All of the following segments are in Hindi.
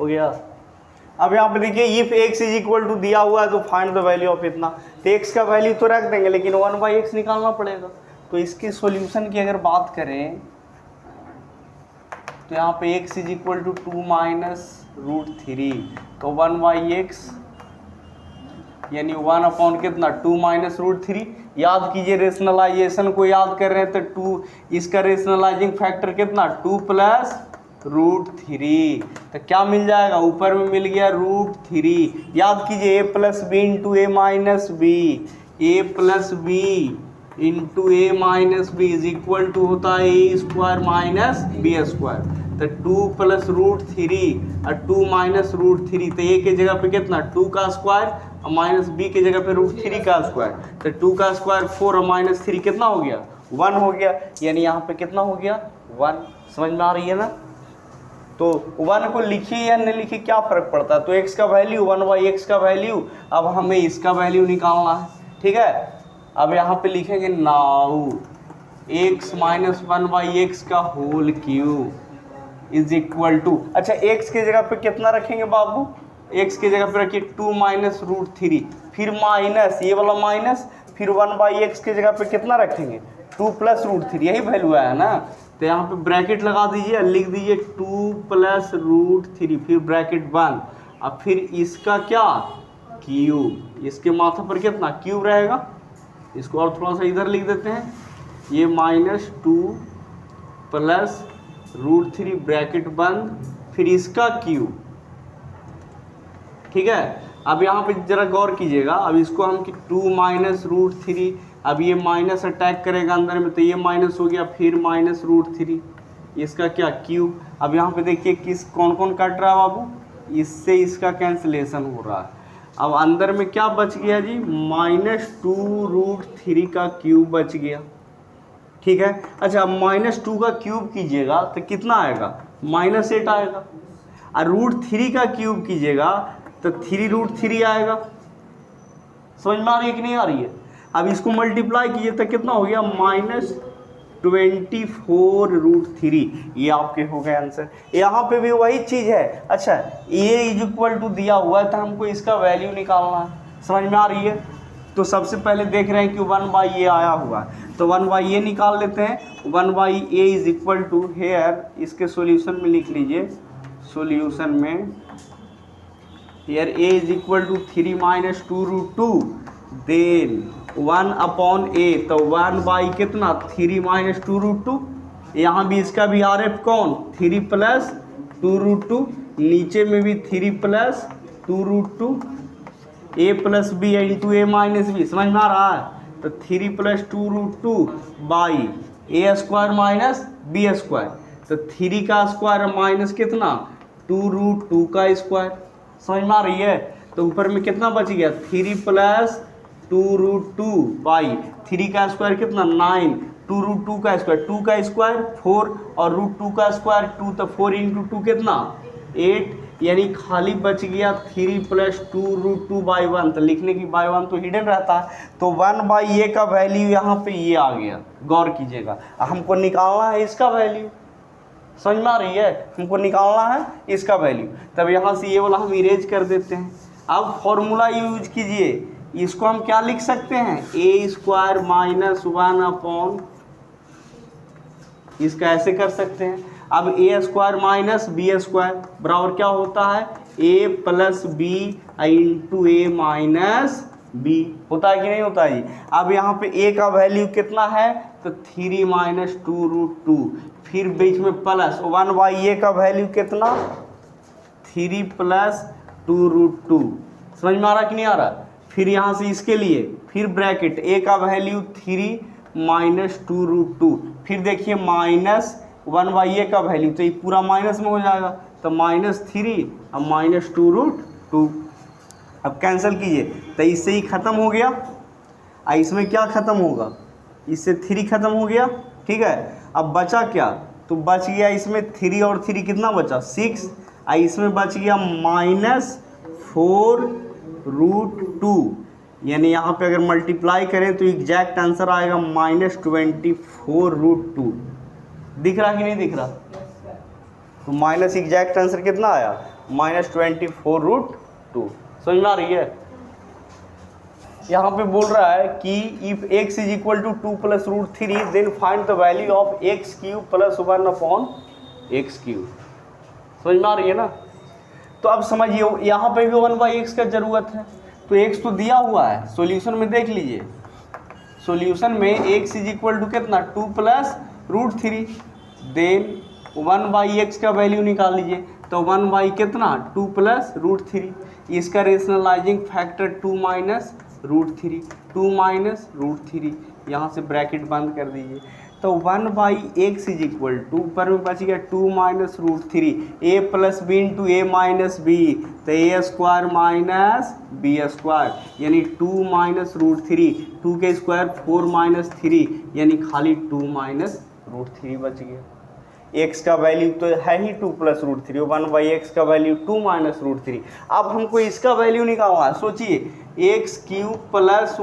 हो गया। अब यहाँ पे देखिए if x is equal to दिया हुआ है तो फाइंड द वैल्यू ऑफ इतना, तो x का वैल्यू तो रख देंगे लेकिन 1/x निकालना पड़ेगा। तो इसकी सॉल्यूशन की अगर बात करें तो यहाँ पे x is equal to 2 minus root 3, तो 1/x यानी 1 अपॉन कितना 2 माइनस रूट 3। याद कीजिए रेशनलाइजेशन को याद कर रहे हैं तो 2 इसका रेशनलाइजिंग फैक्टर कितना 2 प्लस रूट 3, तो क्या मिल जाएगा ऊपर में मिल गया रूट 3। याद कीजिए a plus B into A minus B, A plus B into A minus B is equal to होता है A square minus B square. तो 2 प्लस रूट 3 और 2 माइनस रूट 3, तो ए के जगह पे कितना 2 का स्क्वायर और माइनस बी के जगह पे रूट 3 का स्क्वायर, तो 2 का स्क्वायर 4 और माइनस 3 कितना हो गया 1 हो गया, यानी यहाँ पे कितना हो गया 1। समझ में आ रही है ना। तो 1 को लिखिए या नहीं लिखिए क्या फ़र्क पड़ता है, तो x का वैल्यू 1/x का वैल्यू, अब हमें इसका वैल्यू निकालना है। ठीक है, अब यहाँ पे लिखेंगे नाउ x माइनस 1/x का whole cube is equal to, अच्छा x के जगह पे कितना रखेंगे बाबू, x के जगह पे रखिए 2 माइनस रूट 3, फिर माइनस ये वाला माइनस, फिर 1/x के जगह पे कितना रखेंगे 2 प्लस रूट 3, यही वैल्यू आया ना। तो यहाँ पे ब्रैकेट लगा दीजिए, लिख दीजिए 2 प्लस रूट 3, फिर ब्रैकेट बंद, अब फिर इसका क्या क्यूब, इसके माथा पर कितना क्यूब रहेगा, इसको और थोड़ा सा इधर लिख देते हैं, ये -2 प्लस रूट 3 ब्रैकेट बंद, फिर इसका क्यूब। ठीक है, अब यहाँ पे जरा गौर कीजिएगा, अब इसको हम कि 2 माइनस रूट 3, अब ये माइनस अटैक करेगा अंदर में तो ये माइनस हो गया, फिर माइनस रूट 3, इसका क्या क्यूब। अब यहाँ पे देखिए किस कौन कौन कट रहा है बाबू, इससे इसका कैंसिलेशन हो रहा है। अब अंदर में क्या बच गया जी -2 रूट 3 का क्यूब बच गया। ठीक है, अच्छा -2 का क्यूब कीजिएगा तो कितना आएगा -8 आएगा, और रूट 3 का क्यूब कीजिएगा तो 3 रूट 3 आएगा। समझ में आ रही है कि नहीं आ रही है। अब इसको मल्टीप्लाई कीजिए तो कितना हो गया -24 रूट 3, ये आपके हो गए आंसर। यहाँ पे भी वही चीज़ है। अच्छा ए इज इक्वल टू दिया हुआ है तो हमको इसका वैल्यू निकालना है, समझ में आ रही है। तो सबसे पहले देख रहे हैं कि 1/a आया हुआ है तो 1/a निकाल लेते हैं। 1/a is equal to here, इसके सॉल्यूशन में लिख लीजिए, सॉल्यूशन में here a is equal to 3 minus 2 root 2, then 1 upon a, तो 1 कितना 3 माइनस 2 रूट 2, यहाँ भी इसका भी आर एफ कौन 3 प्लस 2 रूट 2, नीचे में भी 3 plus 2 root 2, a plus B into A minus B, समझ में आ रहा है। तो 3 plus 2 root 2 by A square minus B square, तो 3 का स्क्वायर माइनस कितना 2 रूट 2 का स्क्वायर, समझ में आ रही है। तो ऊपर में कितना बच गया 3 प्लस 2 रूट 2 बाई 3 का स्क्वायर कितना 9, 2 रूट 2 का स्क्वायर 2 का स्क्वायर 4 और रूट 2 का स्क्वायर 2, तो 4 इंटू 2 कितना 8, यानी खाली बच गया 3 प्लस 2 रूट 2 बाई 1, तो लिखने की बाई 1 तो हिडन रहता है। तो 1/a का वैल्यू यहाँ पे ये आ गया, गौर कीजिएगा। हमको निकालना है इसका वैल्यू, समझ में आ रही है, हमको निकालना है इसका वैल्यू। तब यहाँ से ये वाला हम इरेज कर देते हैं। अब फॉर्मूला यूज कीजिए, इसको हम क्या लिख सकते हैं a स्क्वायर माइनस 1 अपॉन, इसका ऐसे कर सकते हैं। अब a square minus B square बराबर क्या होता है a plus B into A minus B, होता है कि नहीं होता है जी। अब यहाँ पे a का वैल्यू कितना है तो 3 माइनस 2 रूट 2, फिर बीच में प्लस 1/a का वैल्यू कितना 3 प्लस 2 रूट 2, समझ में आ रहा कि नहीं आ रहा। फिर यहाँ से इसके लिए फिर ब्रैकेट a का वैल्यू 3 माइनस 2 रूट 2, फिर देखिए माइनस 1/a का वैल्यू, तो ये पूरा माइनस में हो जाएगा, तो -3 और -2 रूट 2। अब कैंसिल कीजिए तो इससे ही ख़त्म हो गया, और इसमें क्या ख़त्म होगा, इससे 3 ख़त्म हो गया। ठीक है, अब बचा क्या, तो बच गया इसमें 3 और 3 कितना बचा 6, और इसमें बच गया -4 रूट 2, यानी यहाँ पे अगर मल्टीप्लाई करें तो एग्जैक्ट आंसर आएगा -24 रूट 2। दिख रहा कि नहीं दिख रहा, तो माइनस एग्जैक्ट आंसर कितना आया -24√2। समझ में आ रही है? यहाँ पे बोल रहा है कि if x is equal to 2 + √3 then find the value of x³ + 1/x³। समझ में आ रही है ना? तो अब समझिए यहाँ पे भी 1/x का जरूरत है, तो x तो दिया हुआ है, सॉल्यूशन में देख लीजिए, सॉल्यूशन में x इज इक्वल टू कितना 2 + √3 देन 1/x का वैल्यू निकाल लीजिए, तो 1 कितना 2 + √3, इसका रेशनलाइजिंग फैक्टर 2 - √3, 2 - √3, यहाँ से ब्रैकेट बंद कर दीजिए, तो 1/x इज इक्वल टू ऊपर में बच गया 2 - √3, a + b × a - b, तो a² - b², यानी 2 - √3, 2 के स्क्वायर 4 - 3, यानी खाली 2 - √3 बच गया। x का वैल्यू तो है ही 2 + √3, 1/x का वैल्यू 2 - √3। अब हमको इसका वैल्यू निकालना है, सोचिए x³ +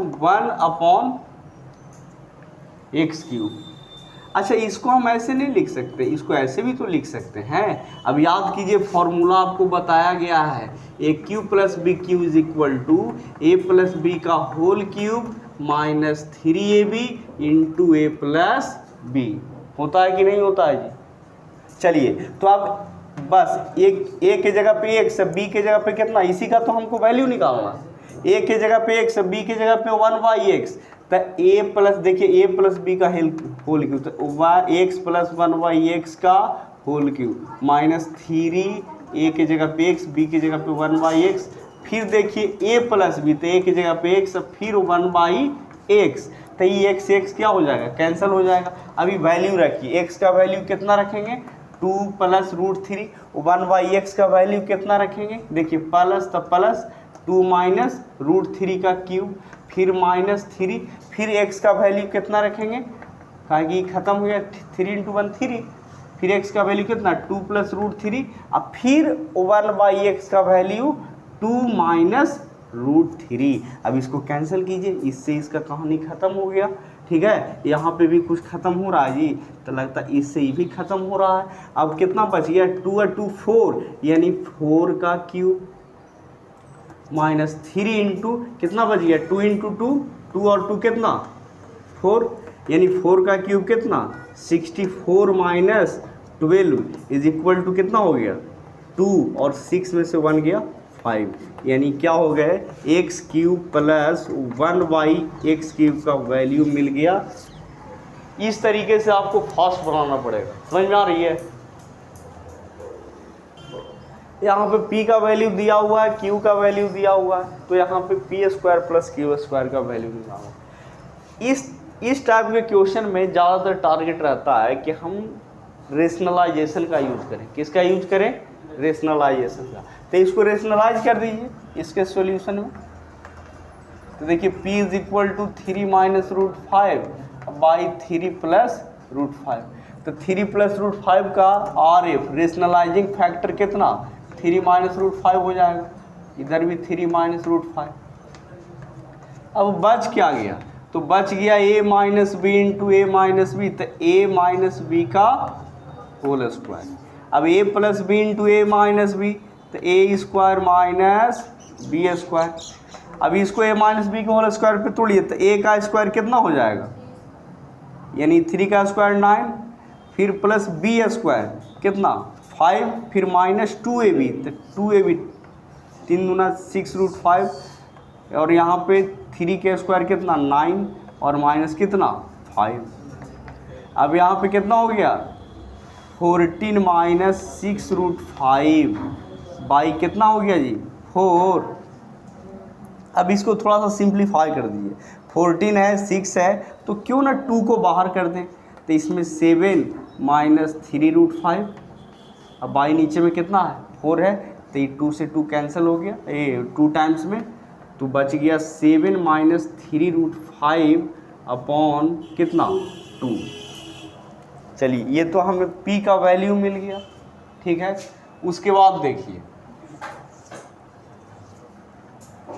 1/x³। अच्छा, इसको हम ऐसे नहीं लिख सकते, इसको ऐसे भी तो लिख सकते हैं। अब याद कीजिए फॉर्मूला आपको बताया गया है, a³ + b³ is equal to a + b का whole cube -3ab × a + b। होता है कि नहीं होता है जी? चलिए, तो अब बस एक a के जगह पे x, b के जगह पे कितना, इसी का तो हमको वैल्यू निकालना। a के जगह पे x, b के जगह पे 1/x, तो a प्लस, देखिए a + b का होल क्यूब, तो x + 1/x का होल क्यूब -3 a के जगह पे x, b के जगह पे 1/x, फिर देखिए a + b, तो a की जगह पे x, फिर 1/x, तो ये x क्या हो जाएगा, कैंसिल हो जाएगा। अभी वैल्यू रखिए, x का वैल्यू कितना रखेंगे 2 + √3, 1/x का वैल्यू कितना रखेंगे, देखिए प्लस, तो प्लस 2 - √3 का क्यूब, फिर -3, फिर x का वैल्यू कितना रखेंगे, कहा कि खत्म हो गया 3 × 1 3, फिर x का वैल्यू कितना 2 + √3, अब फिर 1/x का वैल्यू 2 - √3। अब इसको कैंसिल कीजिए, इससे इसका कहानी खत्म हो गया। ठीक है, यहाँ पे भी कुछ खत्म हो रहा है जी, तो लगता है इससे ये भी खत्म हो रहा है। अब कितना बच गया 2 और 2 4, यानी 4 का क्यूब -3 × कितना बच गया 2 × 2, 2 और 2 कितना 4, यानी 4 का क्यूब कितना 64 - 12 इज इक्वल टू कितना हो गया 2, और 6 में से 1 गया 5, यानी क्या हो गए x³ + 1/x³ का वैल्यू मिल गया। इस तरीके से आपको फास्ट बनाना पड़ेगा, समझ में आ रही है? यहाँ पे p का वैल्यू दिया हुआ है, q का वैल्यू दिया हुआ है, तो यहाँ पे p² + q² का वैल्यू निकालना। इस टाइप के क्वेश्चन में ज़्यादातर टारगेट रहता है कि हम रेशनलाइजेशन का यूज़ करें। किसका यूज करें? रेशनलाइजेशन का। तो इसको रेशनलाइज कर दीजिए इसके सॉल्यूशन में, तो देखिए p इज इक्वल टू 3 - √5/3 + √5, तो 3 + √5 का RF रेशनलाइजिंग फैक्टर कितना 3 - √5 हो जाएगा, इधर भी 3 - √5। अब बच क्या गया, तो बच गया a - b × a - b, तो a - b का होल स्क्वायर। अब a + b × a - b, तो a² - b²। अब इसको a - b के होल स्क्वायर पे तोड़िए, तो a का स्क्वायर कितना हो जाएगा, यानी 3 का स्क्वायर 9, फिर प्लस b² कितना 5, फिर -2ab, तो 2ab 3 दूना 6 √5, और यहाँ पे 3 के स्क्वायर कितना 9, और माइनस कितना 5। अब यहाँ पे कितना हो गया 14 - 6 √5 बाई कितना हो गया जी 4। अब इसको थोड़ा सा सिंप्लीफाई कर दीजिए, 14 है 6 है, तो क्यों ना 2 को बाहर कर दें, तो इसमें 7 - 3 √5, अब बाई नीचे में कितना है 4 है, तो ये 2 से 2 कैंसिल हो गया, ये 2 टाइम्स में, तो बच गया 7 - 3 √5 अपॉन कितना 2। चलिए, ये तो हमें p का वैल्यू मिल गया। ठीक है, उसके बाद देखिए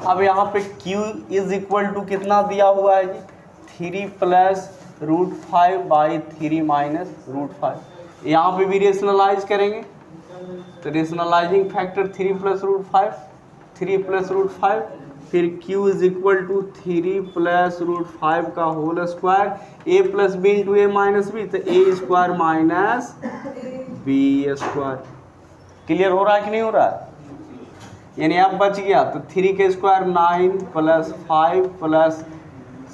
अब यहाँ पे q इज इक्वल टू कितना दिया हुआ है जी 3 + √5/3 - √5। यहाँ पे भी रेशनलाइज करेंगे, तो rationalising factor 3 plus root 5, 3 plus root 5, फिर q is equal to 3 plus root 5 का whole square, a plus B into A minus B, तो A square minus B square. Clear हो रहा है कि नहीं हो रहा है? यानी अब बच गया तो 3 के स्क्वायर 9 प्लस 5 प्लस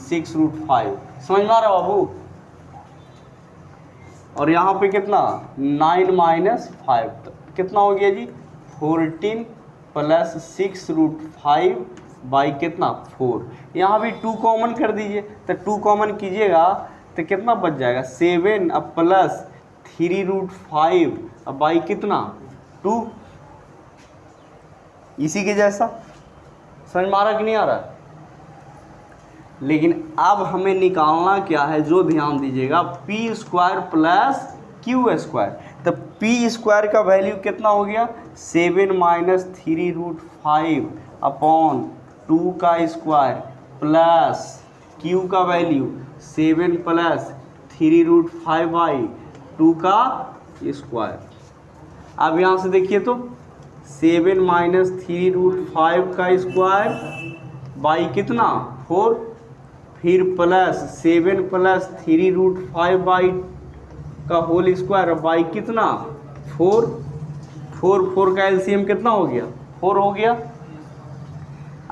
6 रूट 5। समझ में आ रहा है बाबू? और यहाँ पे कितना 9 माइनस 5 तो कितना हो गया जी 14 प्लस 6 रूट 5 बाई कितना 4। यहाँ भी 2 कॉमन कर दीजिए, तो 2 कॉमन कीजिएगा तो कितना बच जाएगा 7 अब प्लस 3 रूट 5 अब बाई कितना 2। इसी के जैसा समझ में आ रहा कि नहीं आ रहा? लेकिन अब हमें निकालना क्या है, जो ध्यान दीजिएगा P square plus Q square. तो पी स्क्वायर का वैल्यू कितना हो गया 7 माइनस 3 रूट 5 अपॉन 2 का स्क्वायर प्लस क्यू का वैल्यू 7 प्लस 3 रूट 5 बाई 2 का स्क्वायर। अब यहाँ से देखिए तो 7 माइनस 3 रूट 5 का स्क्वायर बाई कितना 4, फिर प्लस 7 प्लस 3 रूट 5 बाई का होल स्क्वायर बाई कितना 4, 4 का एलसीएम कितना हो गया 4 हो गया।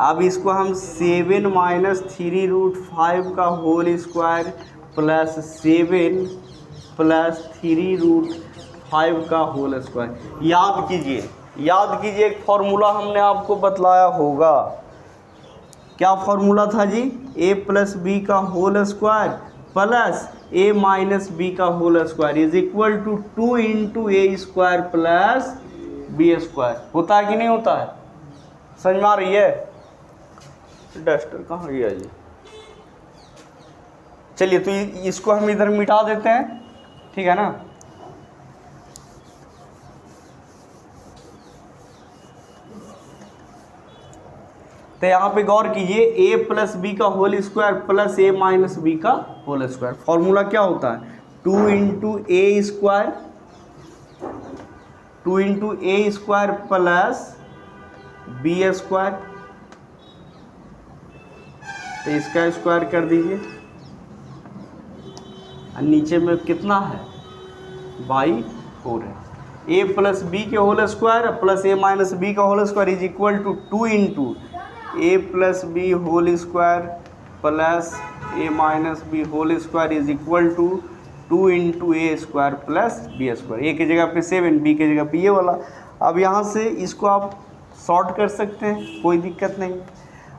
अब इसको हम 7 माइनस 3 रूट 5 का whole square plus 7 plus 3 root 5 का होल स्क्वायर याद कीजिए एक फॉर्मूला हमने आपको बतलाया होगा। क्या फॉर्मूला था जी a प्लस बी का whole square plus a minus B का whole square is equal to 2 into A square plus B square. होता है कि नहीं होता है? समझ में आ रही है? डस्टर कहाँ गया जी? चलिए तो इसको हम इधर मिटा देते हैं, ठीक है ना। तो यहाँ पे गौर कीजिए a प्लस बी का whole square plus a minus B का होल स्क्वायर। फॉर्मूला क्या होता है 2 into A square, 2 into A square plus B square, तो इसका स्क्वायर कर दीजिए और नीचे में कितना है बाई 4 है। a प्लस बी के whole square plus a minus B का whole square is equal to 2 into A plus B whole square plus A minus B whole square is equal to 2 into A square plus B square. A की जगह पे 7, बी की जगह पे ये वाला। अब यहाँ से इसको आप सॉर्ट कर सकते हैं, कोई दिक्कत नहीं।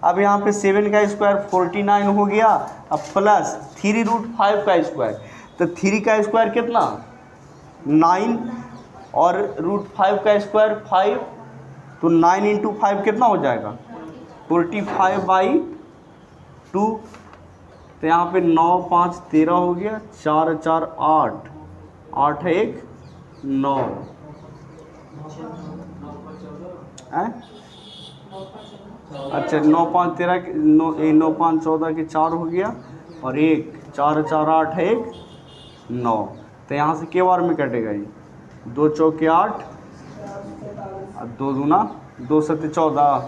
अब यहाँ पे 7 का स्क्वायर 49 हो गया, अब प्लस 3 रूट 5 का स्क्वायर, तो 3 का स्क्वायर कितना 9 और रूट 5 का स्क्वायर 5, तो 9 इंटू 5 कितना हो जाएगा 45 बाई 2। तो यहाँ पे 9 5 13 हो गया, 4 4 8, 8 1 9 है। अच्छा 9 5 13 9 5 14 के 4 हो गया और 1 4 4 8 1 9। तो यहाँ से के बार में कटेगा ये 2 चौके 8 और 2 दूना 2 सत्ते 14,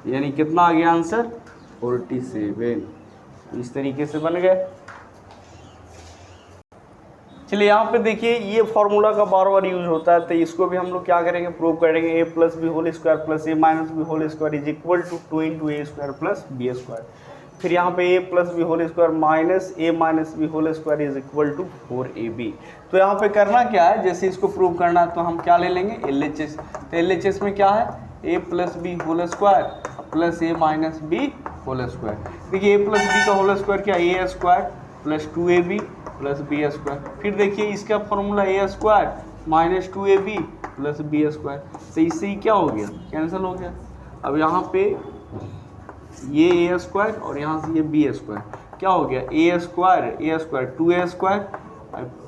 यानी कितना आ गया आंसर 47। इस तरीके से बन गए। चलिए यहाँ पे देखिए ये फॉर्मूला का बार बार यूज होता है, तो इसको भी हम लोग क्या करेंगे प्रूव करेंगे a plus B whole square plus A minus B whole square is equal to 2 into A square plus B square. फिर यहाँ पे a plus B whole square minus A minus B whole square is equal to 4ab। तो यहाँ पे करना क्या है, जैसे इसको प्रूव करना है तो हम क्या ले लेंगे LHS। तो LHS में क्या है a plus B whole square plus A minus B whole square. देखिए a प्लस बी का होल स्क्वायर क्या a square plus 2ab plus B square. फिर देखिए इसका formula a square minus 2ab plus B square. तो इससे ही क्या हो गया कैंसिल हो गया। अब यहाँ पे ये a स्क्वायर और यहाँ से ये b स्क्वायर क्या हो गया a square 2a square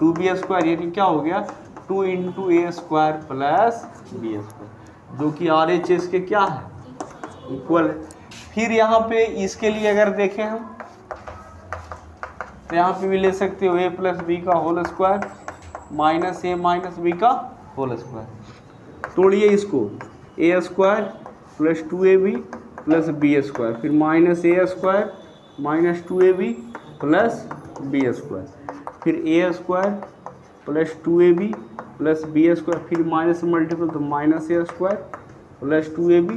2b square, यानी क्या हो गया 2 into A square plus B square, जो कि RHS के क्या है इक्वल है। फिर यहाँ पे इसके लिए अगर देखें हम तो यहाँ पे भी ले सकते हो a प्लस बी का whole square minus A minus B का होल स्क्वायर। तोड़िए इसको, A square plus 2ab plus B square, फिर minus A square minus 2ab plus B square, फिर A square plus 2ab plus B square, फिर माइनस मल्टीपल तो minus A square plus 2ab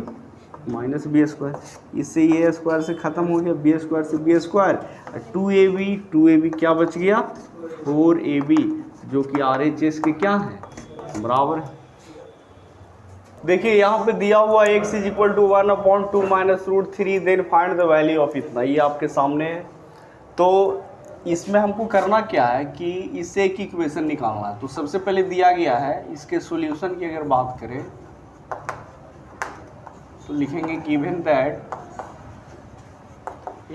minus B square. इससे ए स्क्वायर से ख़त्म हो गया, बी स्क्वायर से बी स्क्वायर, 2ab क्या बच गया 4ab, जो कि RHS के क्या है बराबर है। देखिए यहाँ पे दिया हुआ x is equal to 1/2 minus root 3, then find the value of इतना, ये आपके सामने है। तो इसमें हमको करना क्या है कि इससे एक इक्वेशन निकालना है। तो सबसे पहले दिया गया है, इसके सॉल्यूशन की अगर बात करें तो लिखेंगे given that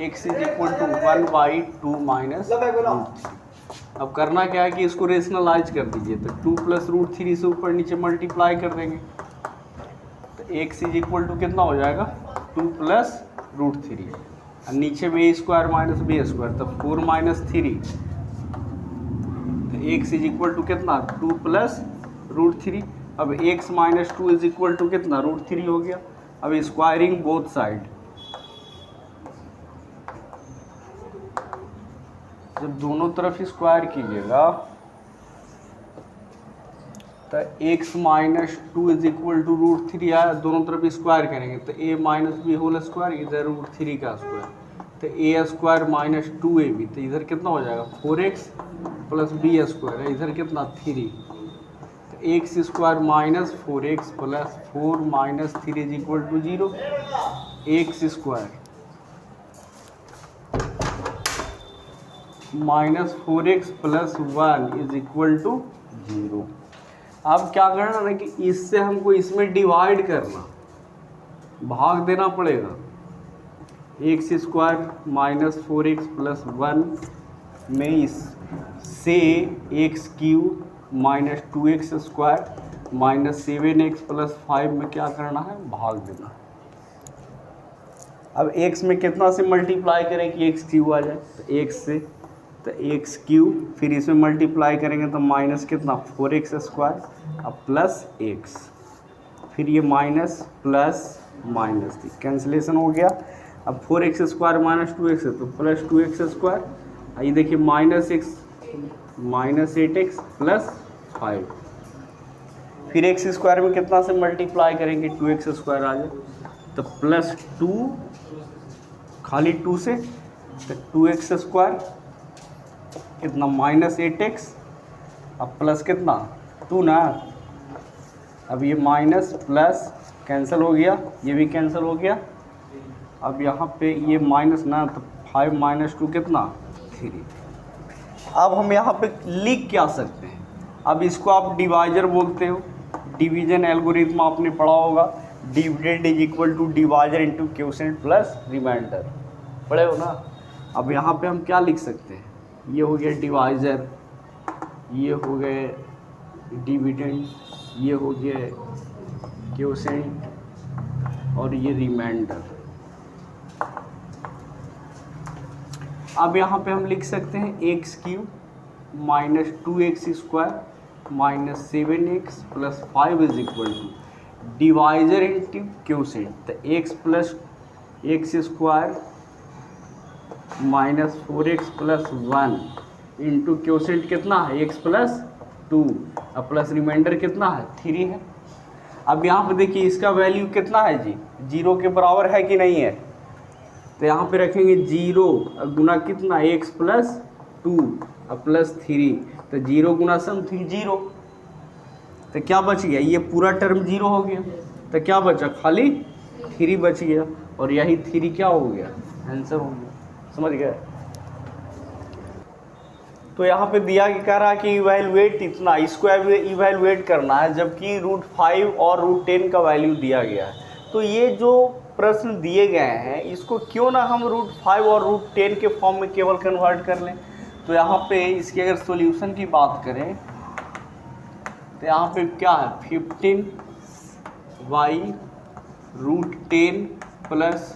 x is equal to 1/2 minus root 3। अब करना क्या है कि इसको रेशनलाइज कर दीजिए, तो 2 प्लस रूट 3 से ऊपर नीचे मल्टीप्लाई कर देंगे, तो x इज इक्वल टू कितना हो जाएगा 2 प्लस रूट 3, और नीचे में ए स्क्वायर माइनस बी स्क्वायर, तो 4 माइनस 3, तो x इज इक्वल टू कितना 2 प्लस रूट 3। अब x minus 2 is equal to कितना रूट 3 हो गया। अब स्क्वायरिंग बोथ साइड, जब दोनों तरफ स्क्वायर कीजिएगा तो x minus 2 is equal to root 3 आया, दोनों तरफ स्क्वायर करेंगे तो a minus B whole square, इधर रूट 3 का स्क्वायर, तो a स्क्वायर माइनस 2ab, तो इधर कितना हो जाएगा 4x प्लस बी स्क्वायर है, इधर कितना 3, तो x square minus 4x plus 4 minus 3 is equal to 0, x square minus 4x plus 1 is equal to 0। अब क्या करना है कि इससे हमको इसमें डिवाइड करना, भाग देना पड़ेगा, x square minus 4x plus 1 में इससे x cube minus 2x square minus 7x plus 5 में क्या करना है भाग देना। अब x में कितना से मल्टीप्लाई करें कि एक्स क्यूब आ जाए, तो x से तो एक्स क्यूब, फिर इसमें मल्टीप्लाई करेंगे तो माइनस कितना 4x स्क्वायर अब प्लस x, फिर ये माइनस प्लस माइनस थी कैंसिलेशन हो गया। अब 4x स्क्वायर माइनस 2x है तो प्लस 2x स्क्वायर, ये देखिए minus x minus 8x plus 5, फिर x स्क्वायर में कितना से मल्टीप्लाई करेंगे 2x स्क्वायर आ जाए, तो प्लस 2 खाली 2 से, तो 2x स्क्वायर कितना माइनस 8x अब प्लस कितना 2 ना, अब ये माइनस प्लस कैंसिल हो गया, ये भी कैंसिल हो गया। अब यहाँ पे ये माइनस ना, तो 5 माइनस 2 कितना 3। अब हम यहाँ पे लिख क्या सकते हैं, अब इसको आप डिवाइजर बोलते हो, डिवीजन एल्गोरिथम आपने पढ़ा होगा, dividend is equal to divisor into quotient plus remainder, पढ़े हो ना। अब यहाँ पे हम क्या लिख सकते हैं, ये हो गया डिवाइजर, ये हो गए डिविडेंड, ये हो गया क्वोशिएंट और ये रिमाइंडर। अब यहाँ पे हम लिख सकते हैं x cube minus 2x square minus 7x plus 5 is equal to divisor into quotient, तो x plus x square minus 4x plus 1 into quotient कितना है x प्लस 2, अब प्लस रिमाइंडर कितना है 3 है। अब यहाँ पे देखिए इसका वैल्यू कितना है जी, 0 के बराबर है कि नहीं है, तो यहाँ पे रखेंगे 0 गुना कितना x प्लस 2 अब प्लस 3, तो 0 गुना समथिंग 0, तो क्या बच गया ये पूरा टर्म 0 हो गया, तो क्या बचा खाली 3 बच गया, और यही 3 क्या हो गया आंसर हो गया, समझ गए। तो यहाँ पे दिया कह रहा है कि इवैल्यूएट इतना, इसको इवैल्यूएट करना है, जबकि रूट 5 और रूट 10 का वैल्यू दिया गया है। तो ये जो प्रश्न दिए गए हैं इसको क्यों ना हम रूट 5 और रूट 10 के फॉर्म में केवल कन्वर्ट कर लें। तो यहाँ पे इसकी अगर सॉल्यूशन की बात करें तो यहाँ पे क्या है 15y root 10 plus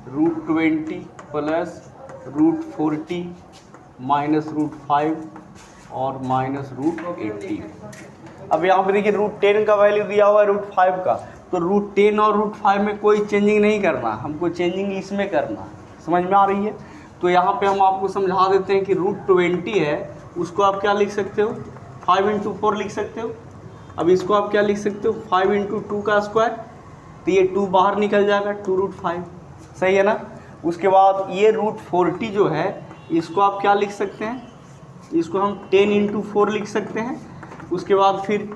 root 20 plus root 40 minus root 5 और माइनस रूट 80। अब यहाँ पे देखिए √10 का वैल्यू दिया हुआ है √5 का, तो √10 और √5 में कोई चेंजिंग नहीं करना, हमको चेंजिंग इसमें करना। समझ में आ रही है? तो यहाँ पे हम आपको समझा देते हैं कि √20 है, उसको आप क्या लिख सकते हो, 5 × 4 लिख सकते हो। अब इसको आप क्या लिख सकते हो, 5 × 2 का स्क्वायर, तो ये 2 बाहर निकल जाएगा, 2√5, सही है ना। उसके बाद ये √40 जो है इसको आप क्या लिख सकते हैं, इसको हम 10 × 4 लिख सकते हैं। उसके बाद फिर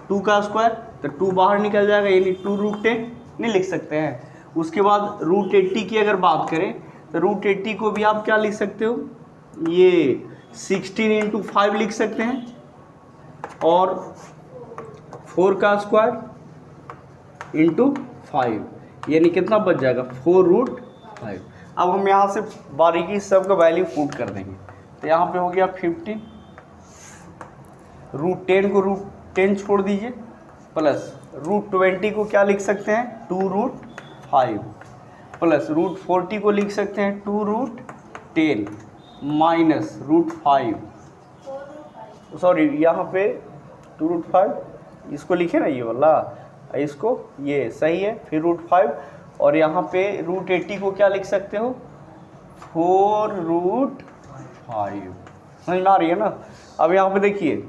2 का स्क्वायर, तो 2 बाहर निकल जाएगा, यानी 2√10 नहीं लिख सकते हैं। उसके बाद √80 की अगर बात करें तो √80 को भी आप क्या लिख सकते हो, ये 16 × 5 लिख सकते हैं, और 4 का स्क्वायर × 5, यानी कितना बच जाएगा, 4√5। अब हम यहाँ से बारीकी सब का वैल्यू पुट कर देंगे, तो यहाँ पे हो गया 15, √10 को √10 छोड़ दीजिए, प्लस √20 को क्या लिख सकते हैं, 2√5, प्लस √40 को लिख सकते हैं 2√10 माइनस √5, सॉरी यहाँ पे 2√5 इसको लिखे ना ये वाला, इसको ये सही है, फिर √5, और यहाँ पे √80 को क्या लिख सकते हो, 4√5। समझ में आ रही है ना। अब यहाँ पे देखिए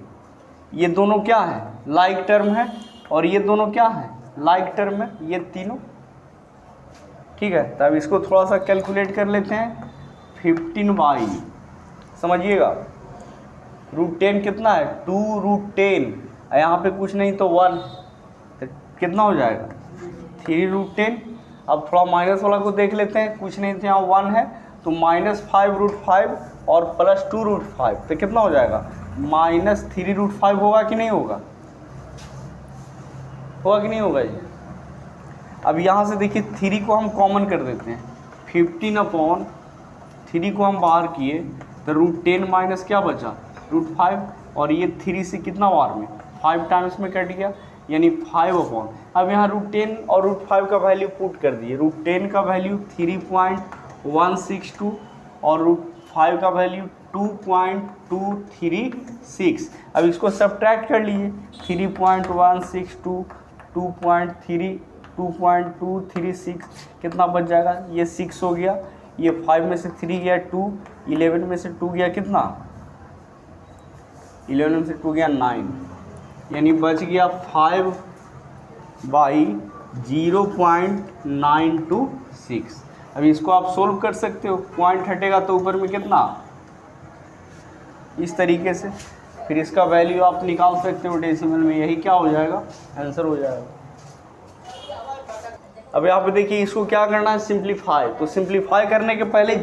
ये दोनों क्या है, लाइक टर्म है, और ये दोनों क्या है, लाइक टर्म है, ये तीनों, ठीक है। तब इसको थोड़ा सा कैलकुलेट कर लेते हैं, 15/, समझिएगा √10 कितना है, 2√10, यहाँ पे कुछ नहीं तो 1, तो कितना हो जाएगा, 3√10। अब थोड़ा माइनस वाला को देख लेते हैं, कुछ नहीं तो यहाँ 1 है, तो -5√5 और प्लस 2√5, तो कितना हो जाएगा, -3√5 होगा कि नहीं होगा, होगा कि नहीं होगा जी। अब यहाँ से देखिए 3 को हम कॉमन कर देते हैं, 15/3 को हम बाहर किए तो √10 माइनस क्या बचा, √5, और ये 3 से कितना बार में, 5 टाइम्स में कट गया, यानी 5/। अब यहाँ √10 और √5 का वैल्यू पुट कर दिए, √10 का वैल्यू 3.162 और √5 का वैल्यू 2.236। अब इसको सब्ट्रैक्ट कर लीजिए, 3.162 2.236 कितना बच जाएगा, ये 6 हो गया, ये 5 में से 3 गया 2, 11 में से 2 गया कितना, 11 में से 2 गया 9, यानी बच गया 5/0.926। अब इसको आप सोल्व कर सकते हो, पॉइंट हटेगा तो ऊपर में कितना, इस तरीके से, फिर इसका वैल्यू आप निकाल सकते हो डेसिमल में, यही क्या हो जाएगा, आंसर हो जाएगा। अब यहाँ पे देखिए इसको क्या करना है, सिंप्लीफाई। तो सिंप्लीफाई करने के पहले